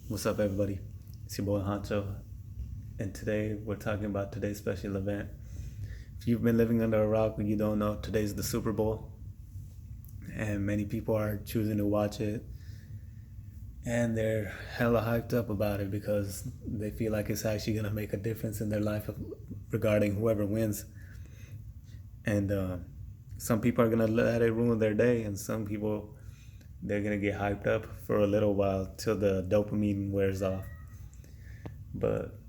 What's up, everybody? It's your boy Hancho, and today we're talking about today's special event. If you've been living under a rock and you don't know, today's the Super Bowl, and many people are choosing to watch it, and they're hella hyped up about it because they feel like it's actually gonna make a difference in their life regarding whoever wins. And some people are gonna let it ruin their day, and some people they're gonna get hyped up for a little while till the dopamine wears off. But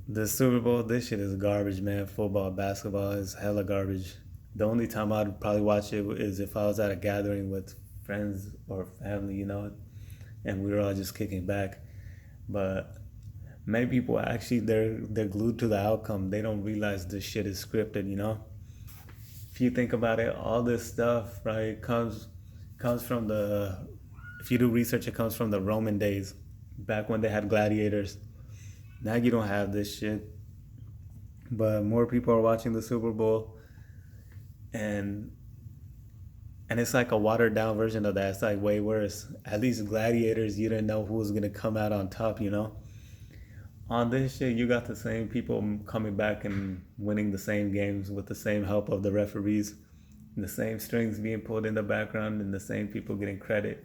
the Super Bowl, this shit is garbage, man. Football, basketball is hella garbage. The only time I'd probably watch it is if I was at a gathering with friends or family, and we were all just kicking back. But many people actually they're glued to the outcome. They don't realize this shit is scripted. If you think about it, all this stuff, right, comes from the if you do research, it comes from the Roman days, back when they had gladiators. Now you don't have this shit, but more people are watching the Super Bowl, and and it's like a watered down version of that. It's like way worse. At least gladiators, you didn't know who was gonna come out on top. On this shit, you got the same people coming back and winning the same games with the same help of the referees, the same strings being pulled in the background, and the same people getting credit.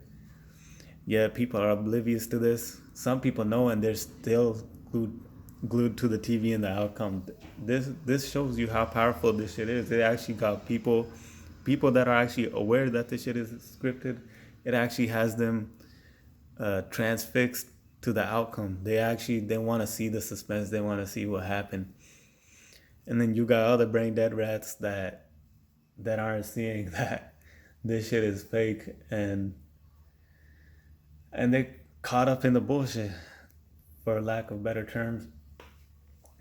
Yeah, people are oblivious to this. Some people know, and they're still glued to the TV and the outcome. This shows you how powerful this shit is. It actually got people that are actually aware that this shit is scripted. It actually has them transfixed to the outcome. They want to see the suspense. They want to see what happened. And then you got other brain dead rats that aren't seeing that this shit is fake, and they caught up in the bullshit, for lack of better terms.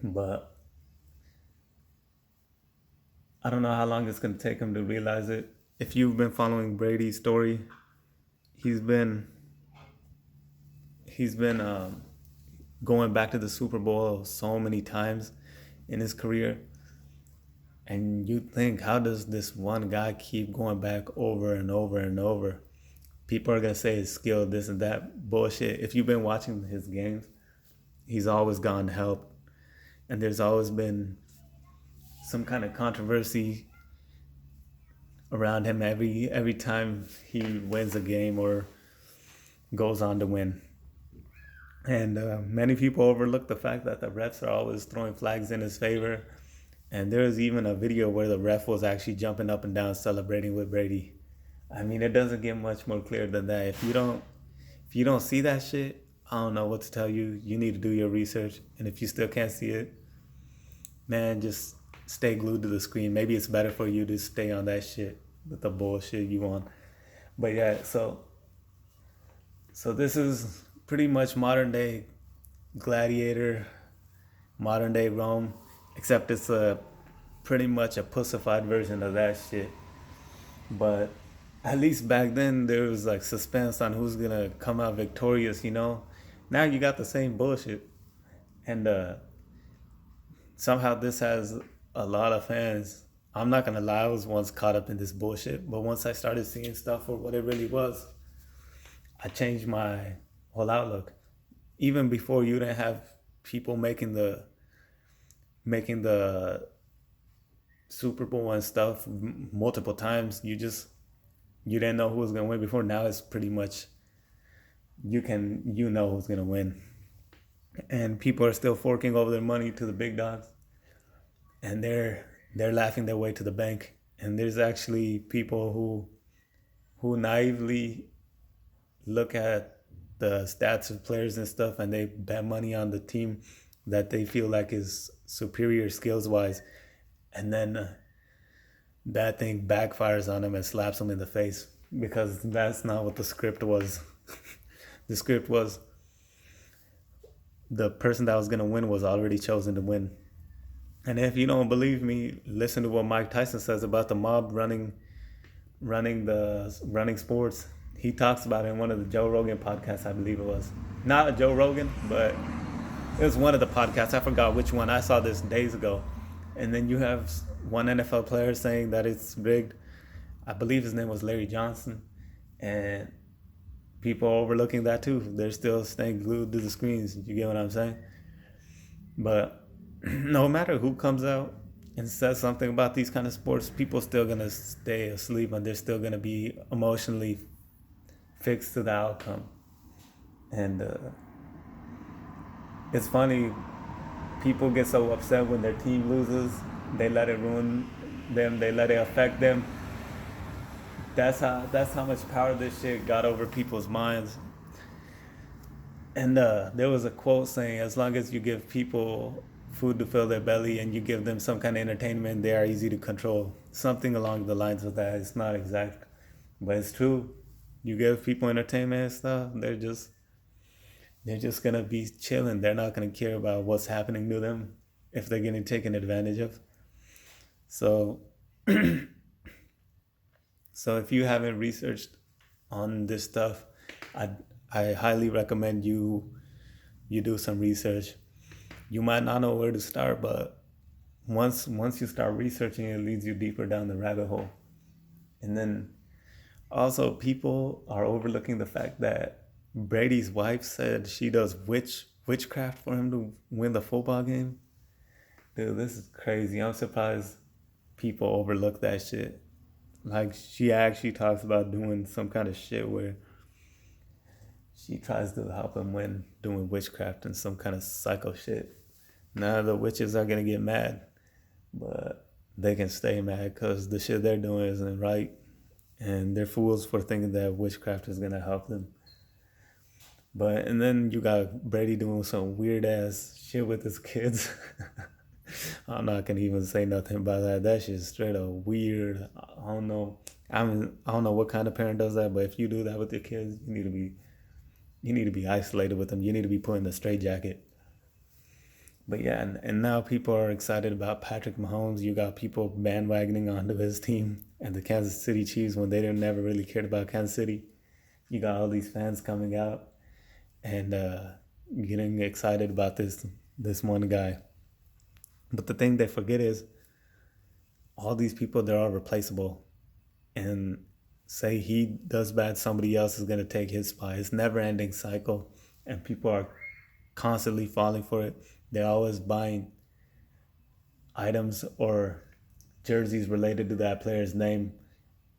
But I don't know how long it's gonna take them to realize it. If you've been following Brady's story, he's been he's been going back to the Super Bowl so many times in his career, and you think, how does this one guy keep going back over and over and over? People are gonna say his skill, this and that bullshit. If you've been watching his games, he's always gotten help, and there's always been some kind of controversy around him every time he wins a game or goes on to win. And many people overlook the fact that the refs are always throwing flags in his favor. And there's even a video where the ref was actually jumping up and down celebrating with Brady. I mean, it doesn't get much more clear than that. If you don't see that shit, I don't know what to tell you. You need to do your research. And if you still can't see it, man, just stay glued to the screen. Maybe it's better for you to stay on that shit with the bullshit you want. But yeah, so this is pretty much modern day Gladiator, modern day Rome, except it's a pretty much a pussified version of that shit. But at least back then there was like suspense on who's gonna come out victorious. Now you got the same bullshit, and somehow this has a lot of fans. I'm not gonna lie, I was once caught up in this bullshit, but once I started seeing stuff for what it really was, I changed my whole outlook. Even before, you didn't have people making the Super Bowl and stuff multiple times. You didn't know who was gonna win before. Now it's pretty much you know who's gonna win, and people are still forking over their money to the big dogs, and they're laughing their way to the bank. And there's actually people who naively look at the stats of players and stuff, and they bet money on the team that they feel like is superior skills wise, and then that thing backfires on them and slaps them in the face, because that's not what the script was. The script was the person that was going to win was already chosen to win. And if you don't believe me, listen to what Mike Tyson says about the mob running sports. He talks about it in one of the Joe Rogan podcasts, I believe it was. Not Joe Rogan, but it was one of the podcasts. I forgot which one. I saw this days ago. And then you have one NFL player saying that it's rigged. I believe his name was Larry Johnson. And people are overlooking that too. They're still staying glued to the screens. You get what I'm saying? But no matter who comes out and says something about these kind of sports, people still gonna stay asleep and they're still gonna be emotionally fixed to the outcome. And it's funny, people get so upset when their team loses. They let it ruin them. They let it affect them. That's how much power this shit got over people's minds. And there was a quote saying, as long as you give people food to fill their belly and you give them some kind of entertainment, they are easy to control. Something along the lines of that. It's not exact, but it's true. You give people entertainment and stuff, they're just gonna be chilling. They're not gonna care about what's happening to them if they're getting taken advantage of. So, so if you haven't researched on this stuff, I I highly recommend you do some research. You might not know where to start, but once you start researching, it leads you deeper down the rabbit hole. And then also, people are overlooking the fact that Brady's wife said she does witchcraft for him to win the football game. Dude, this is crazy. I'm surprised people overlook that shit. Like, she actually talks about doing some kind of shit where she tries to help him win doing witchcraft and some kind of psycho shit. Now the witches are gonna get mad, but they can stay mad because the shit they're doing isn't right, and they're fools for thinking that witchcraft is gonna help them. But and then you got Brady doing some weird ass shit with his kids. I'm not gonna even say nothing about that. That shit's straight up weird. I don't know. I don't know what kind of parent does that, but if you do that with your kids, you need to be isolated with them. You need to be put in a straitjacket. But yeah, and now people are excited about Patrick Mahomes. You got people bandwagoning onto his team and the Kansas City Chiefs when they didn't never really cared about Kansas City. You got all these fans coming out and getting excited about this one guy. But the thing they forget is all these people, they're all replaceable. And say he does bad, somebody else is going to take his spot. It's never ending cycle. And people are constantly falling for it. They're always buying items or jerseys related to that player's name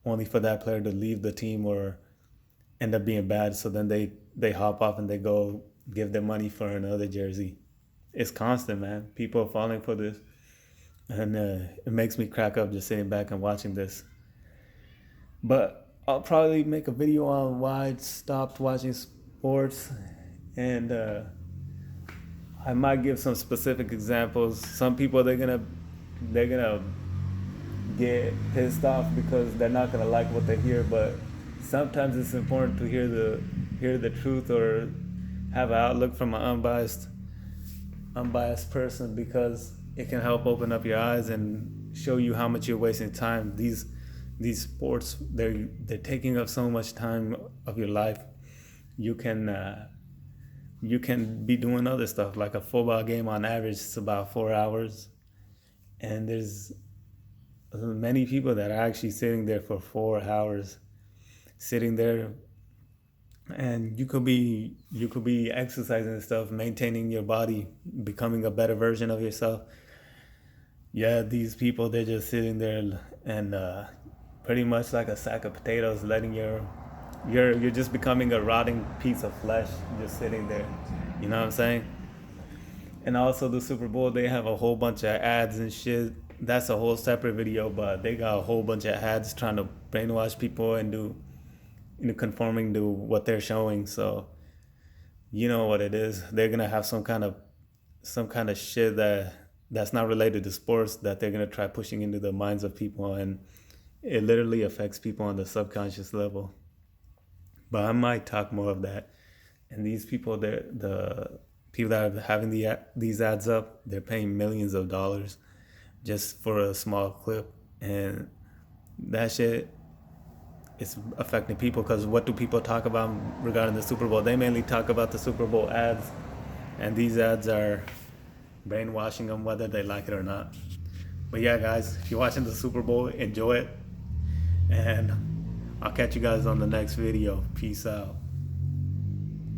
only for that player to leave the team or end up being bad. So then they hop off and they go give their money for another jersey. It's constant, man. People are falling for this. And it makes me crack up just sitting back and watching this. But I'll probably make a video on why I stopped watching sports. And I might give some specific examples. Some people, they're gonna get pissed off because they're not gonna like what they hear. But sometimes it's important to hear the truth or have an outlook from an unbiased person, because it can help open up your eyes and show you how much you're wasting time. These sports, they're taking up so much time of your life. You can be doing other stuff, like a football game. On average, it's about 4 hours, and there's many people that are actually sitting there for 4 hours, sitting there. And you could be exercising and stuff, maintaining your body, becoming a better version of yourself. Yeah, these people, they're just sitting there and pretty much like a sack of potatoes, letting you're just becoming a rotting piece of flesh, just sitting there. You know what I'm saying? And also the Super Bowl, they have a whole bunch of ads and shit. That's a whole separate video, but they got a whole bunch of ads trying to brainwash people and conforming to what they're showing. So you know what it is. They're gonna have some kind of shit that's not related to sports that they're gonna try pushing into the minds of people, and it literally affects people on the subconscious level. But I might talk more of that. And these people, the people that are having these ads up, they're paying millions of dollars just for a small clip, and that shit is affecting people. Because what do people talk about regarding the Super Bowl? They mainly talk about the Super Bowl ads, and these ads are brainwashing them whether they like it or not. But yeah, guys, if you're watching the Super Bowl, enjoy it, and I'll catch you guys on the next video. Peace out.